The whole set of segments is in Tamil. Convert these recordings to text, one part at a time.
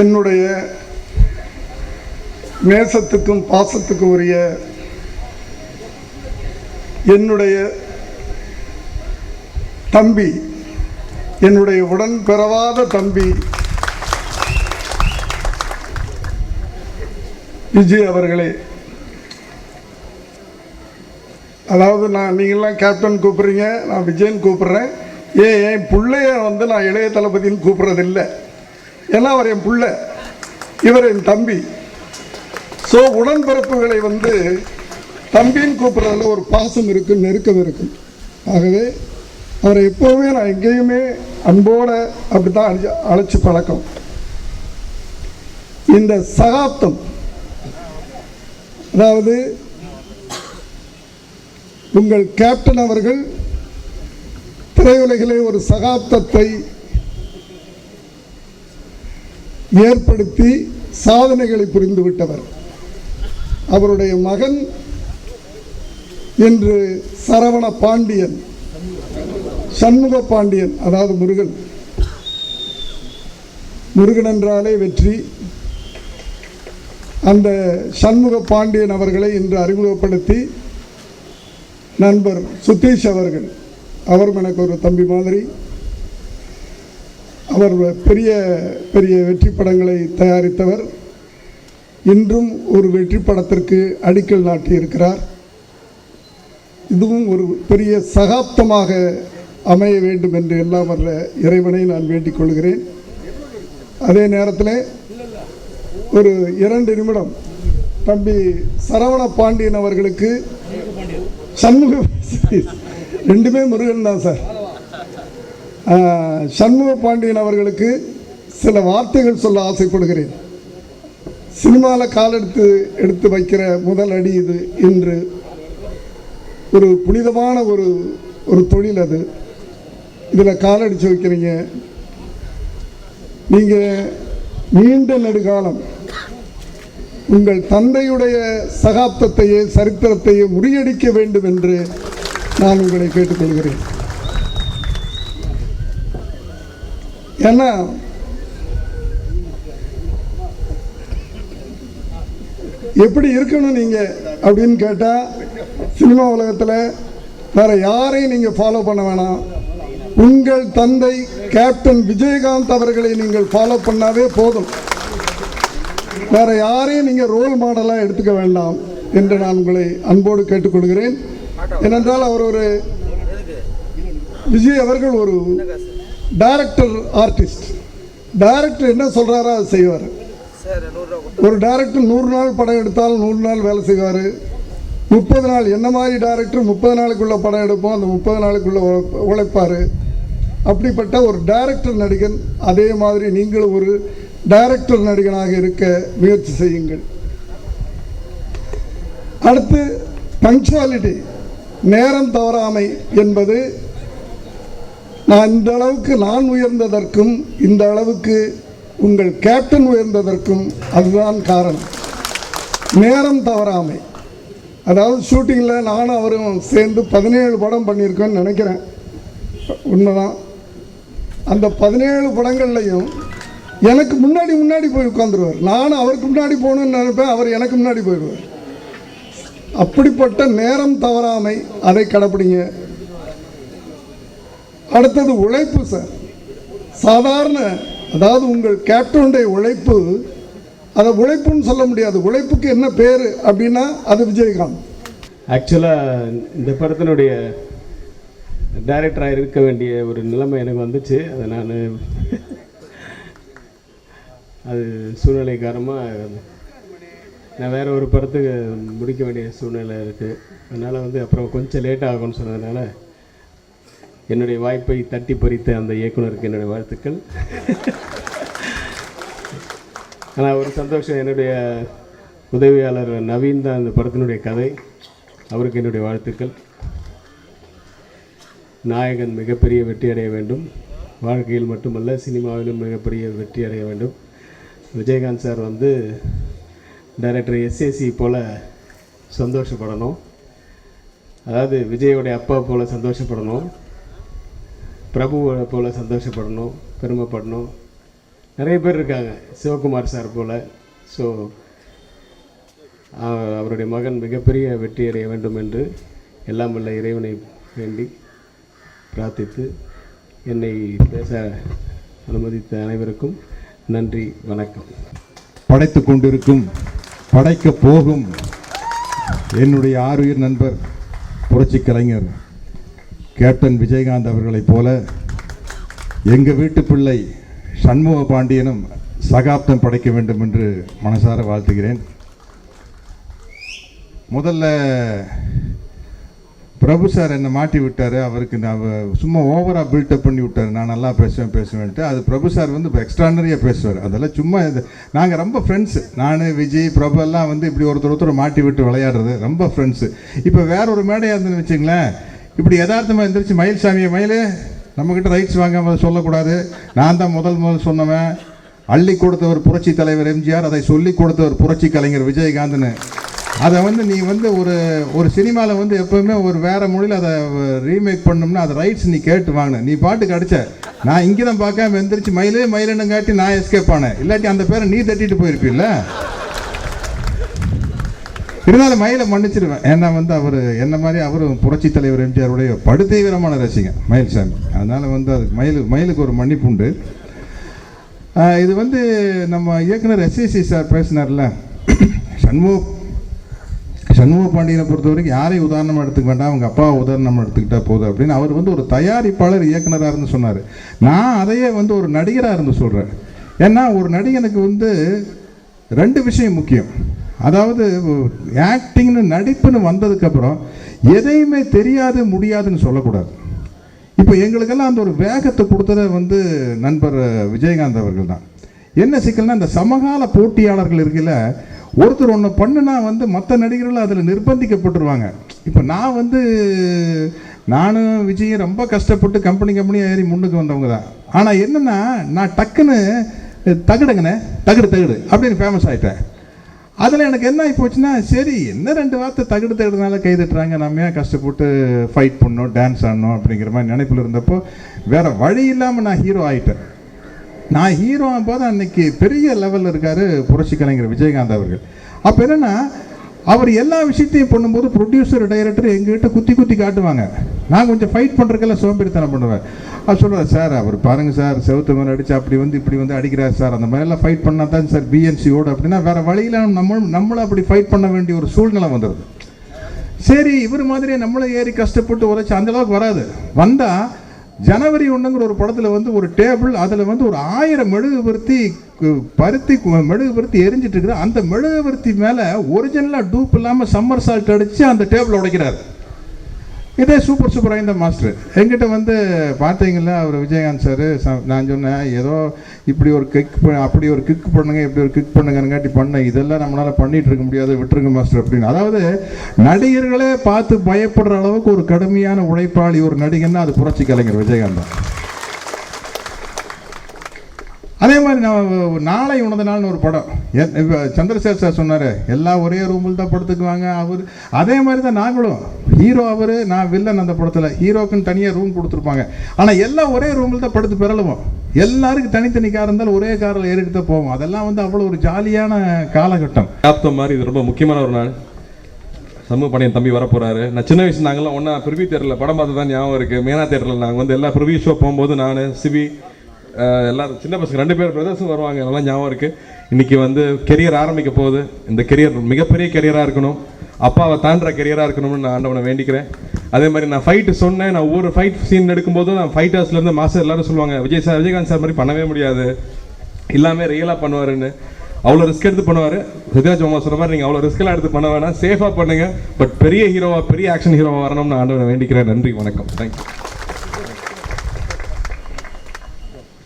என்னுடைய நேசத்துக்கும் பாசத்துக்கும் உரிய என்னுடைய தம்பி, என்னுடைய உடன் பிறவாத தம்பி விஜய் அவர்களே, அதாவது நீங்கள்லாம் கேப்டன் கூப்பிட்றீங்க, நான் விஜயன் கூப்பிட்றேன். என் பிள்ளைய நான் இளைய தளபதின்னு கூப்பிட்றதில்லை. ஏன்னா அவர் என் பிள்ளை, இவர் என் தம்பி. ஸோ உடன்பிறப்புகளை தம்பின்னு கூப்பிட்றதுல ஒரு பாசம் இருக்கும், நெருக்கம் இருக்கும். ஆகவே அவரை எப்போவுமே நான் எங்கேயுமே அன்போடு அப்படி தான் அழைச்சி பழக்கம். இந்த சகாப்தம், அதாவது உங்கள் கேப்டன் அவர்கள் திரையுலகிலே ஒரு சகாப்தத்தை ஏற்படுத்தி சாதனைகளை புரிந்துவிட்டவர். அவருடைய மகன் என்று சரவண பாண்டியன், சண்முக பாண்டியன், அதாவது முருகன். முருகன் என்றாலே வெற்றி. அந்த சண்முக பாண்டியன் அவர்களை இன்று அறிமுகப்படுத்தி நண்பர் சுதீஷ் அவர்கள், அவரும் எனக்கு ஒரு தம்பி மாதிரி. அவர் பெரிய பெரிய வெற்றி படங்களை தயாரித்தவர். இன்றும் ஒரு வெற்றி படத்திற்கு அடிக்கல் நாட்டியிருக்கிறார். இதுவும் ஒரு பெரிய சகாப்தமாக அமைய வேண்டும் என்று எல்லாம் வர்ற இறைவனை நான் வேண்டிக் கொள்கிறேன். அதே நேரத்தில் ஒரு 2 நிமிடம் தம்பி சரவண பாண்டியன் அவர்களுக்கு, சண்முக, ரெண்டுமே முருகன் தான் சார், சண்முக பாண்டியன் அவர்களுக்கு சில வார்த்தைகள் சொல்ல ஆசைப்படுகிறேன். சினிமாவில் கால் எடுத்து வைக்கிற முதல் அடி இது. இன்று ஒரு புனிதமான ஒரு தொழில் அது. இதில் காலடிச்சு வைக்கிறீங்க. நீங்கள் நீண்ட நெடுகாலம் உங்கள் தந்தையுடைய சகாப்தத்தையே சரித்திரத்தையே முறியடிக்க வேண்டும் என்று நான் உங்களை கேட்டுக்கொள்கிறேன். ஏன்னா எப்படி இருக்கணும் நீங்கள் அப்படின்னு கேட்டால், சினிமா உலகத்தில் வேறு யாரையும் நீங்கள் ஃபாலோ பண்ண வேணாம். உங்கள் தந்தை கேப்டன் விஜயகாந்த் அவர்களை நீங்கள் ஃபாலோ பண்ணாவே போதும். வேறு யாரையும் நீங்கள் ரோல் மாடலாக எடுத்துக்க வேண்டாம் என்று நான் உங்களை அன்போடு கேட்டுக்கொள்கிறேன். ஏனென்றால் அவர் விஜய் அவர்கள் ஒரு டைரக்டர் ஆர்டிஸ்ட். டைரக்டர் என்ன சொல்கிறாரோ அதை செய்வார். ஒரு டைரக்டர் 100 நாள் படம் எடுத்தாலும் 100 நாள் வேலை செய்வார். 30 நாள், என்ன மாதிரி டைரக்டர் 30 நாளுக்குள்ள படம் எடுப்போம், அந்த 30 நாளுக்குள்ள உழைப்பார். அப்படிப்பட்ட ஒரு டைரக்டர் நடிகன். அதே மாதிரி நீங்களும் ஒரு டைரக்டர் நடிகனாக இருக்க முயற்சி செய்யுங்கள். அடுத்து பங்க்சுவாலிட்டி, நேரம் தவறாமை என்பது இந்த அளவுக்கு நான் உயர்ந்ததற்கும் இந்த அளவுக்கு உங்கள் கேப்டன் உயர்ந்ததற்கும் அதுதான் காரணம். நேரம் தவறாமை. அதாவது ஷூட்டிங்கில் நானும் அவரும் சேர்ந்து 17 படம் பண்ணியிருக்கோன்னு நினைக்கிறேன். உண்மைதான். அந்த 17 படங்கள்லையும் எனக்கு முன்னாடி போய் உட்காந்துருவார். நானும் அவருக்கு முன்னாடி போகணுன்னு நினைப்பேன், அவர் எனக்கு முன்னாடி போயிடுவார். அப்படிப்பட்ட நேரம் தவறாமை, அதை கடைப்பிடிங்க. அடுத்தது உழைப்பு சார். சாதாரண, அதாவது உங்கள் கேப்டனுடைய உழைப்பு, அதை உழைப்புன்னு சொல்ல முடியாது. உழைப்புக்கு என்ன பேர் அப்படின்னா அது விஜயகாந்த். ஆக்சுவலாக இந்த படத்தினுடைய டைரக்டராக இருக்க வேண்டிய ஒரு நிலைமை எனக்கு வந்துச்சு. அதை அது சூழ்நிலை காரணமாக நான் வேறு ஒரு படத்துக்கு முடிக்க வேண்டிய சூழ்நிலை இருக்குது. அதனால் அப்புறம் கொஞ்சம் லேட் ஆகும்னு சொன்னதுனால என்னுடைய வாய்ப்பை தட்டி பறித்த அந்த இயக்குனருக்கு என்னுடைய வாழ்த்துக்கள். ஆனால் ஒரு சந்தோஷம், என்னுடைய உதவியாளர் நவீன் தான் அந்த படத்தினுடைய கதை, அவருக்கு என்னுடைய வாழ்த்துக்கள். நாயகன் மிகப்பெரிய வெற்றி அடைய வேண்டும், வாழ்க்கையில் மட்டுமல்ல சினிமாவிலும் மிகப்பெரிய வெற்றி அடைய வேண்டும். விஜயகாந்த் சார் டைரக்டர் எஸ்ஏசி போல் சந்தோஷப்படணும். அதாவது விஜயோடைய அப்பா போல் சந்தோஷப்படணும், பிரபுவை போல் சந்தோஷப்படணும், பெருமைப்படணும். நிறைய பேர் இருக்காங்க, சிவகுமார் சார் போல். ஸோ அவருடைய மகன் மிகப்பெரிய வெற்றி அடைய வேண்டும் என்று எல்லாம் வல்ல இறைவனை வேண்டி பிரார்த்தித்து என்னை பேச அனுமதித்த அனைவருக்கும் நன்றி, வணக்கம். படைத்து கொண்டிருக்கும், படைக்க போகும் என்னுடைய ஆருயிர் நண்பர் புரட்சி கலைஞர் கேப்டன் விஜயகாந்த் அவர்களைப் போல எங்கள் வீட்டு பிள்ளை சண்முக பாண்டியனும் சகாப்தம் படைக்க வேண்டும் என்று மனசார வாழ்த்துகிறேன். முதல்ல பிரபு சார் என்னை மாட்டி விட்டார். அவருக்கு நான் சும்மா ஓவராக பில்டப் பண்ணி விட்டார். நான் நல்லா பேசுவேன்ட்டு. அது பிரபு சார் வந்து இப்போ எக்ஸ்ட்ரானரியாக பேசுவார். அதெல்லாம் சும்மா இது, நாங்கள் ரொம்ப ஃப்ரெண்ட்ஸு. நான், விஜய், பிரபு எல்லாம் வந்து இப்படி ஒருத்தர் மாட்டி விட்டு விளையாடுறது ரொம்ப ஃப்ரெண்ட்ஸு. இப்போ வேற ஒரு மேடையாக இருந்துன்னு வச்சுங்களேன், இப்படி யதார்த்தமாக இருந்துருச்சு, மயில்சாமியை மயிலே நம்மக்கிட்ட ரைட்ஸ் வாங்க சொல்லக்கூடாது, நான் தான் முதல் சொன்னவன், அள்ளி கொடுத்தவர் புரட்சி தலைவர் எம்ஜிஆர், அதை சொல்லி கொடுத்தவர் புரட்சி கலைஞர் விஜயகாந்த்னு. அதை வந்து நீ வந்து ஒரு சினிமாவில் வந்து எப்போவுமே ஒரு வேறு மொழியில் அதை ரீமேக் பண்ணோம்னா அதை ரைட்ஸ் நீ கேட்டு வாங்கின. நீ பாட்டுக்கு அடித்த, நான் இங்கே தான் பார்க்காம எந்திரிச்சு மயிலுன்னு காட்டி நான் எஸ்கேப் ஆனேன். இல்லாட்டி அந்த பேரை நீ தட்டிட்டு போயிருப்பீல்ல. இருந்தாலும் மயிலை மன்னிச்சிடுவேன். ஏன்னா வந்து அவர் என்ன மாதிரி அவரும் புரட்சி தலைவர் எம்ஜிஆருடைய படுதீவிரமான ரசிகன் மயில்சாமி. அதனால் வந்து அதுக்கு மயிலுக்கு ஒரு மன்னிப்பு உண்டு. இது வந்து நம்ம இயக்குனர் எஸ்ஏசி சார் பேசினார்ல, சண்முக பாண்டியனை பொறுத்த வரைக்கும் யாரையும் உதாரணமாக எடுத்துக்க வேண்டாம், அவங்க அப்பாவை உதாரணமாக எடுத்துக்கிட்டா போதும் அப்படின்னு அவர் வந்து ஒரு தயாரிப்பாளர் இயக்குனராக இருந்து சொன்னார். நான் அதையே வந்து ஒரு நடிகராக இருந்து சொல்கிறேன். ஏன்னா ஒரு நடிகனுக்கு வந்து 2 விஷயம் முக்கியம். அதாவது ஆக்டிங்னு நடிப்புன்னு வந்ததுக்கப்புறம் எதையுமே தெரியாது முடியாதுன்னு சொல்லக்கூடாது. இப்போ எங்களுக்கெல்லாம் அந்த ஒரு வேகத்தை கொடுத்ததை வந்து நண்பர் விஜயகாந்த் அவர்கள் தான். என்ன சிக்கல்னா, இந்த சமகால போட்டியாளர்கள் இருக்குல்ல, ஒருத்தர் ஒன்று பண்ணுனா வந்து மற்ற நடிகர்கள் அதில் நிர்பந்திக்கப்பட்டுருவாங்க. இப்போ நான் வந்து நானும் விஜயும் ரொம்ப கஷ்டப்பட்டு கம்பெனியாக ஏறி முன்னுக்கு வந்தவங்க தான். ஆனால் என்னென்னா, நான் டக்குன்னு தகுடுங்கண்ணே தகுடு அப்படின்னு ஃபேமஸ் ஆகிட்டேன். அதில் எனக்கு என்ன ஆகி போச்சுன்னா, சரி என்ன 2 வார்த்தை தகுடுனால கைதட்டுறாங்க, நம்ம ஏன் கஷ்டப்பட்டு ஃபைட் பண்ணோம், டான்ஸ் ஆடணும் அப்படிங்கிற மாதிரி நினைப்பில் இருந்தப்போ வேறு வழி இல்லாமல் நான் ஹீரோ ஆகிட்டேன். நான் ஹீரோ போது அன்னைக்கு பெரிய லெவலில் இருக்கார் புரட்சி கலைஞர் விஜயகாந்த் அவர்கள். அப்போ என்னென்னா, அவர் எல்லா விஷயத்தையும் பண்ணும்போது ப்ரொடியூசர், டைரக்டர் எங்ககிட்ட குத்தி காட்டுவாங்க. நான் கொஞ்சம் ஃபைட் பண்ணுறதுக்கெல்லாம் சோம்பேறித்தனம் பண்ணுவேன். அவர் சொல்லுவார், சார் அவர் பாருங்கள் சார், செவுத்து மேலே அடித்து இப்படி வந்து அடிக்கிறார் சார், அந்த மாதிரிலாம் ஃபைட் பண்ணால் தான் சார் பிஎன்சியோடு அப்படின்னா வேறு வழியில் நம்மளும் அப்படி ஃபைட் பண்ண வேண்டிய ஒரு சூழ்நிலை வந்துடுது. சரி, இவர் மாதிரியே நம்மளும் ஏறி கஷ்டப்பட்டு உரைச்சி அந்தளவுக்கு வராது. வந்தால் ஜனவரி 1ங்கிற ஒரு படத்தில் வந்து ஒரு டேபிள், அதில் வந்து ஒரு 1000 மெழுகுவர்த்தி எரிஞ்சிட்டு இருக்குது. அந்த மெழுகுவர்த்தி மேலே ஒரிஜினலாக டூப் இல்லாமல் சம்மர் சால்ட் அடித்து அந்த டேபிள் உடைக்கிறார். இதே சூப்பராக இந்த மாஸ்டர் எங்கிட்ட வந்து பார்த்தீங்களா, அவர் விஜயகாந்த் சார், நான் சொன்னேன் ஏதோ இப்படி ஒரு அப்படி ஒரு கிக் பண்ணுங்க, இப்படி ஒரு கிக் பண்ணுங்கன்னு பண்ண, இதெல்லாம் நம்மளால் பண்ணிகிட்டு இருக்க முடியாது, விட்டுருங்க மாஸ்டர் அப்படின்னு. அதாவது நடிகர்களே பார்த்து பயப்படுற அளவுக்கு ஒரு கடுமையான உழைப்பாளி ஒரு நடிகன்னா அது புரட்சி கலைஞர் விஜயகாந்த் தான். அதே மாதிரி நான் நாளை உணர்ந்த நாள்னு ஒரு படம், சந்திரசேகர் சார் சொன்னார், எல்லாம் ஒரே ரூமில் தான் படுத்துக்குவாங்க அவர். அதே மாதிரி தான் நாங்களும், ஹீரோ அவர், நான் வில்லன். அந்த படத்தில் ஹீரோக்குன்னு தனியாக ரூம் கொடுத்துருப்பாங்க. ஆனால் எல்லாம் ஒரே ரூமில் தான் படுத்து பெறலுவோம். எல்லாருக்கும் தனித்தனி கார் இருந்தாலும் ஒரே காரில் ஏறிட்டு தான் போவோம். அதெல்லாம் வந்து அவ்வளோ ஒரு ஜாலியான காலகட்டம். காப்தம் மாதிரி இது ரொம்ப முக்கியமான ஒரு நாள். சமூக பணியன் தம்பி வரப்போகிறாரு. நான் சின்ன வயசு நாங்கள்லாம் ஒன்றா ப்ரிவியூ தேட்டரில் படம் பார்த்து தான் ஞாபகம் இருக்குது. மேனா தேட்டரில் நாங்கள் வந்து எல்லா ப்ரிவியூ ஷோ போகும்போது நான், சிவி, எல்லாரும் சின்ன பசங்க 2 பேர் பிரதர்ஸும் வருவாங்க. நல்லா ஞாபகம் இருக்குது. இன்றைக்கி வந்து கெரியர் ஆரம்பிக்க போகுது. இந்த கெரியர் மிகப்பெரிய கெரியராக இருக்கணும், அப்பாவை தாண்டுற கெரியராக இருக்கணும்னு நான் ஆண்டவனை வேண்டிக்கிறேன். அதே மாதிரி நான் ஃபைட்டு சொன்னேன். நான் ஒவ்வொரு ஃபைட் சீன் எடுக்கும்போதும் நான் ஃபைட்டர்ஸ்லேருந்து மாஸ்டர் எல்லாரும் சொல்லுவாங்க, விஜயகாந்த் சார் மாதிரி பண்ணவே முடியாது, எல்லாமே ரியலாக பண்ணுவாருன்னு. அவ்வளோ ரிஸ்க் எடுத்து பண்ணுவார். ரித்ராஜ் மாமா சொல்கிற மாதிரி நீங்கள் அவ்வளோ ரிஸ்க்கெல்லாம் எடுத்து பண்ண வேணாம், சேஃபாக பண்ணுங்கள். பட் பெரிய ஹீரோவாக, பெரிய ஆக்ஷன் ஹீரோவாக வரணும்னு நான் ஆண்டவனை வேண்டிக்கிறேன். நன்றி, வணக்கம், தேங்க்யூ.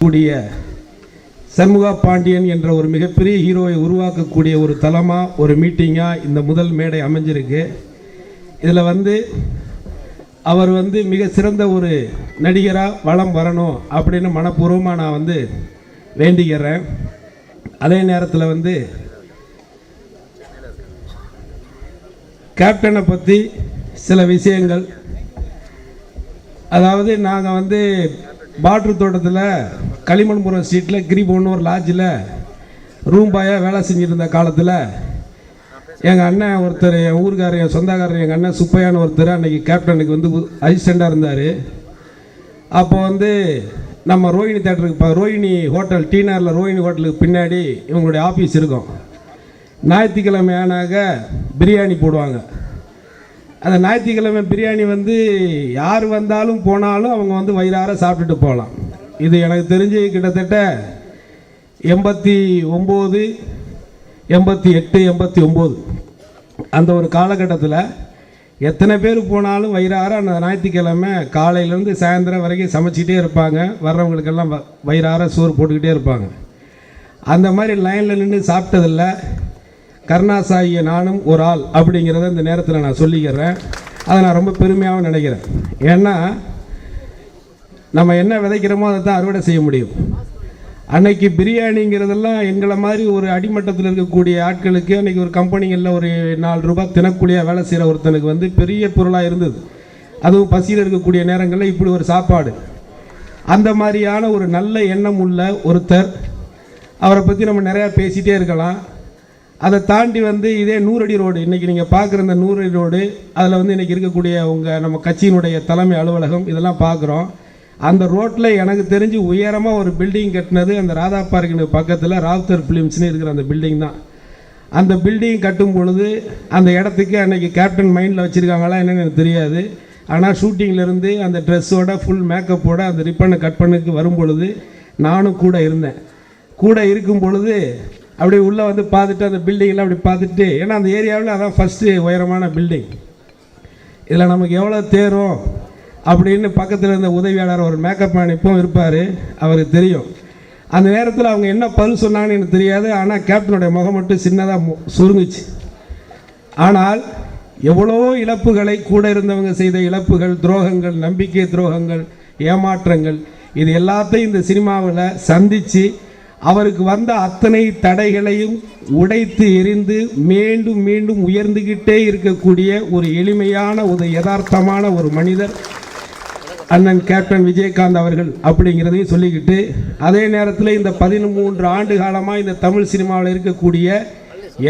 கூடிய சண்முக பாண்டியன் என்ற ஒரு மிகப்பெரிய ஹீரோவை உருவாக்கக்கூடிய ஒரு தளமாக, ஒரு மீட்டிங்காக இந்த முதல் மேடை அமைஞ்சிருக்கு. இதில் வந்து அவர் வந்து மிக சிறந்த ஒரு நடிகராக வளம் வரணும் அப்படின்னு மனப்பூர்வமாக நான் வந்து வேண்டிக்கிறேன். அதே நேரத்தில் வந்து கேப்டனை பற்றி சில விஷயங்கள், அதாவது நாங்கள் வந்து பாட்ரு தோட்டத்தில் களிமண்புரம் ஸ்ட்ரீட்டில் கிரிபோன்னு ஒரு லாட்ஜில் ரூம் பாயாக வேலை செஞ்சுருந்த காலத்தில் எங்கள் அண்ணன் ஒருத்தர், என் ஊருக்காரர், என் சொந்தக்காரர், எங்கள் அண்ணன் சுப்பையான்னு ஒருத்தர் அன்றைக்கி கேப்டனுக்கு வந்து அசிஸ்டண்ட்டாக இருந்தார். அப்போ வந்து நம்ம ரோஹிணி தேட்டருக்கு ரோஹிணி ஹோட்டல் டீனரில் ரோஹிணி ஹோட்டலுக்கு பின்னாடி இவங்களுடைய ஆஃபீஸ் இருக்கும். ஞாயிற்றுக்கிழமை ஆனாக பிரியாணி போடுவாங்க. அந்த ஞாயிற்றுக்கிழமை பிரியாணி வந்து யார் வந்தாலும் போனாலும் அவங்க வந்து வயிறார சாப்பிட்டுட்டு போகலாம். இது எனக்கு தெரிஞ்சு கிட்டத்தட்ட 89, 88, 89 அந்த ஒரு காலகட்டத்தில் எத்தனை பேர் போனாலும் வயிறார அந்த ஞாயிற்றுக்கிழமை காலையிலேருந்து சாயந்தரம் வரைக்கும் சமைச்சிக்கிட்டே இருப்பாங்க. வர்றவங்களுக்கெல்லாம் வயிறார சோறு போட்டுக்கிட்டே இருப்பாங்க. அந்த மாதிரி லைனில் நின்று சாப்பிட்டதில்ல. கருணாசாகிய நானும் ஒரு ஆள் அப்படிங்கிறத இந்த நேரத்தில் நான் சொல்லிக்கிறேன். அதை நான் ரொம்ப பெருமையாகவும் நினைக்கிறேன். ஏன்னா நம்ம என்ன விதைக்கிறோமோ அதை தான் அறுவடை செய்ய முடியும். அன்னைக்கு பிரியாணிங்கிறதெல்லாம் எங்களை மாதிரி ஒரு அடிமட்டத்தில் இருக்கக்கூடிய ஆட்களுக்கு அன்றைக்கி ஒரு கம்பெனிகளில் ஒரு 4 ரூபாய் தினக்கூலியாக வேலை செய்கிற ஒருத்தனுக்கு வந்து பெரிய பொருளாக இருந்தது. அதுவும் பசியில் இருக்கக்கூடிய நேரங்களில் இப்படி ஒரு சாப்பாடு. அந்த மாதிரியான ஒரு நல்ல எண்ணம் உள்ள ஒருத்தர், அவரை பற்றி நம்ம நிறையா பேசிகிட்டே இருக்கலாம். அதை தாண்டி வந்து இதே 100 அடி ரோடு, இன்றைக்கி நீங்கள் பார்க்குற இந்த 100 அடி ரோடு, அதில் வந்து இன்றைக்கி இருக்கக்கூடிய நம்ம கட்சியினுடைய தலைமை அலுவலகம் இதெல்லாம் பார்க்குறோம். அந்த ரோட்டில் எனக்கு தெரிஞ்சு உயரமாக ஒரு பில்டிங் கட்டினது அந்த ராதா பார்க்கின் பக்கத்தில் ராவுத்தர் ஃபிலிம்ஸ்னு இருக்கிற அந்த பில்டிங் தான். அந்த பில்டிங் கட்டும் பொழுது அந்த இடத்துக்கு அன்றைக்கி கேப்டன் மைண்டில் வச்சுருக்காங்களா என்னென்னு எனக்கு தெரியாது. ஆனால் ஷூட்டிங்லேருந்து அந்த ட்ரெஸ்ஸோட ஃபுல் மேக்கப்போட அந்த ரிப்பனை கட் பண்ணுக்கு வரும் பொழுது நானும் கூட இருந்தேன். கூட இருக்கும் பொழுது அப்படியே உள்ளே வந்து பார்த்துட்டு அந்த பில்டிங்கெலாம் அப்படி பார்த்துட்டு, ஏன்னா அந்த ஏரியாவில் அதான் ஃபஸ்ட்டு உயரமான பில்டிங், இதில் நமக்கு எவ்வளோ தேரும் அப்படின்னு பக்கத்தில் இருந்த உதவியாளர் ஒரு மேக்கப் மேன் இப்போவும் இருப்பார், அவருக்கு தெரியும். அந்த நேரத்தில் அவங்க என்ன பதில் சொன்னாங்கன்னு எனக்கு தெரியாது. ஆனால் கேப்டனுடைய முகம் மட்டும் சின்னதாக சுருங்குச்சு. ஆனால் எவ்வளோ இழப்புகளை கூட இருந்தவங்க செய்த இழப்புகள், துரோகங்கள், நம்பிக்கை துரோகங்கள், ஏமாற்றங்கள், இது எல்லாத்தையும் இந்த சினிமாவில் சந்தித்து அவருக்கு வந்த அத்தனை தடைகளையும் உடைத்து எறிந்து மீண்டும் மீண்டும் உயர்ந்துக்கிட்டே இருக்கக்கூடிய ஒரு எளிமையான ஒரு யதார்த்தமான ஒரு மனிதர் அண்ணன் கேப்டன் விஜயகாந்த் அவர்கள் அப்படிங்கிறதையும் சொல்லிக்கிட்டு, அதே நேரத்தில் இந்த 13 ஆண்டு காலமாக இந்த தமிழ் சினிமாவில் இருக்கக்கூடிய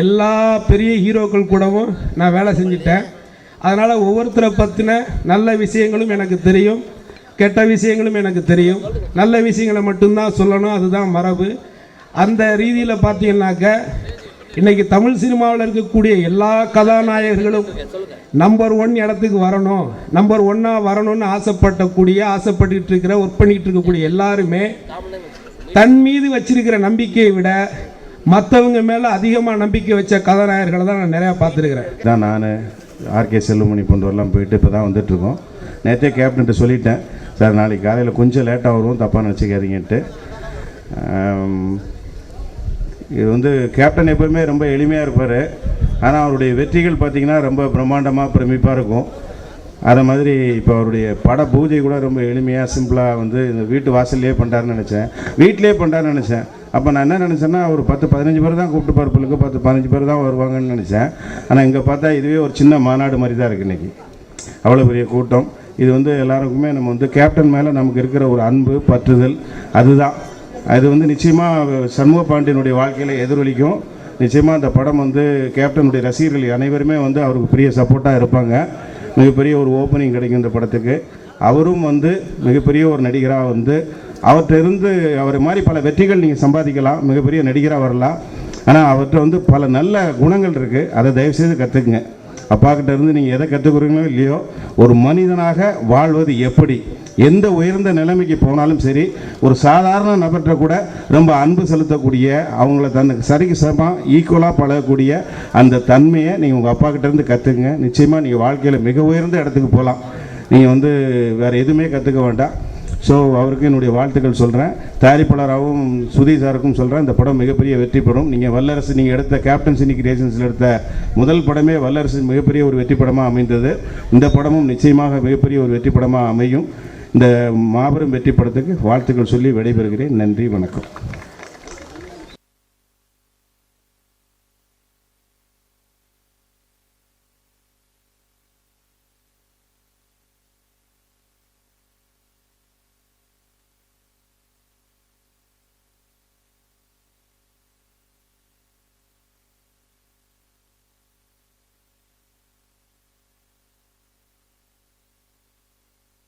எல்லா பெரிய ஹீரோக்கள் கூடவும் நான் வேலை செஞ்சிட்டேன். அதனால் ஒவ்வொருத்தரை பற்றின நல்ல விஷயங்களும் எனக்கு தெரியும், கெட்ட விஷயங்களும் எனக்கு தெரியும். நல்ல விஷயங்களை மட்டும்தான் சொல்லணும், அதுதான் மரபு. அந்த ரீதியில் பார்த்தீங்கன்னாக்க இன்றைக்கி தமிழ் சினிமாவில் இருக்கக்கூடிய எல்லா கதாநாயகர்களும் நம்பர் 1 இடத்துக்கு வரணும், நம்பர் 1 வரணும்னு ஆசைப்பட்டுட்டு இருக்கிற ஒர்க் பண்ணிகிட்டு இருக்கக்கூடிய எல்லாருமே தன் மீது வச்சிருக்கிற நம்பிக்கையை விட மற்றவங்க மேலே அதிகமாக நம்பிக்கை வச்ச கதாநாயகர்களை தான் நான் நிறையா பார்த்துருக்கிறேன். தான் நான் ஆர்கே செல்வமணி போன்றவரெல்லாம் போயிட்டு இப்போ தான் வந்துட்டுருக்கோம். நேற்றே கேப்டன்ட்டு சொல்லிட்டேன், சார் நாளைக்கு காலையில் கொஞ்சம் லேட்டாக வருவோம், தப்பாக நினச்சிக்காதீங்கன்ட்டு. இது வந்து கேப்டன் எப்போவுமே ரொம்ப எளிமையாக இருப்பார். ஆனால் அவருடைய வெற்றிகள் பார்த்திங்கன்னா ரொம்ப பிரம்மாண்டமாக பிரமிப்பாக இருக்கும். அதை மாதிரி இப்போ அவருடைய பட பூஜை கூட ரொம்ப எளிமையாக சிம்பிளாக வந்து இந்த வீட்டு வாசல்லையே பண்ணுறாருன்னு நினச்சேன், வீட்டிலே பண்ணுறாருன்னு நினச்சேன். அப்போ நான் என்ன நினச்சேன்னா ஒரு 10-15 பேர் தான் கூப்பிட்டு பார்ப்பலுக்கு 10-15 பேர் தான் வருவாங்கன்னு நினச்சேன். ஆனால் இங்கே பார்த்தா இதுவே ஒரு சின்ன மாநாடு மாதிரி தான் இருக்குது இன்றைக்கி, அவ்வளோ பெரிய கூட்டம். இது வந்து எல்லாருக்குமே நம்ம வந்து கேப்டன் மேலே நமக்கு இருக்கிற ஒரு அன்பு பற்றுதல், அதுதான் அது வந்து நிச்சயமாக சண்முக பாண்டியனுடைய வாழ்க்கையில் எதிரொலிக்கும். நிச்சயமாக அந்த படம் வந்து கேப்டனுடைய ரசிகர்கள் அனைவருமே வந்து அவருக்கு பெரிய சப்போர்ட்டாக இருப்பாங்க. மிகப்பெரிய ஒரு ஓப்பனிங் கிடைக்கும் இந்த படத்துக்கு. அவரும் வந்து மிகப்பெரிய ஒரு நடிகராக வந்து அவற்றிருந்து அவரை மாதிரி பல வெற்றிகள் நீங்கள் சம்பாதிக்கலாம், மிகப்பெரிய நடிகராக வரலாம். ஆனால் அவர்கிட்ட வந்து பல நல்ல குணங்கள் இருக்குது, அதை தயவுசெய்து கற்றுக்குங்க. அப்பாக்கிட்ட இருந்து நீங்கள் எதை கற்றுக்குறீங்களோ இல்லையோ, ஒரு மனிதனாக வாழ்வது எப்படி, எந்த உயர்ந்த நிலைமைக்கு போனாலும் சரி, ஒரு சாதாரண நபர்கிட்ட கூட ரொம்ப அன்பு செலுத்தக்கூடிய, அவங்கள தன்னுக்கு சரிக்கு சமமாக ஈக்குவலாக பழகக்கூடிய அந்த தன்மையை நீங்கள் உங்கள் அப்பாக்கிட்ட இருந்து கற்றுக்குங்க. நிச்சயமாக நீங்கள் வாழ்க்கையில் மிக உயர்ந்த இடத்துக்கு போகலாம். நீங்கள் வந்து வேறு எதுவுமே கற்றுக்க வேண்டாம். ஸோ அவருக்கு என்னுடைய வாழ்த்துக்கள் சொல்கிறேன். தயாரிப்பாளராகவும் சுதீர் சாருக்கும் சொல்கிறேன், இந்த படம் மிகப்பெரிய வெற்றி பெறும். நீங்கள் வல்லரசு, நீங்கள் எடுத்த கேப்டன் சினி கிரியேஷன்ஸில் எடுத்த முதல் படமே வல்லரசு மிகப்பெரிய ஒரு வெற்றி படமாக அமைந்தது. இந்த படமும் நிச்சயமாக மிகப்பெரிய ஒரு வெற்றி படமாக அமையும். இந்த மாபெரும் வெற்றி படத்துக்கு வாழ்த்துக்கள் சொல்லி விடைபெறுகிறேன். நன்றி, வணக்கம்.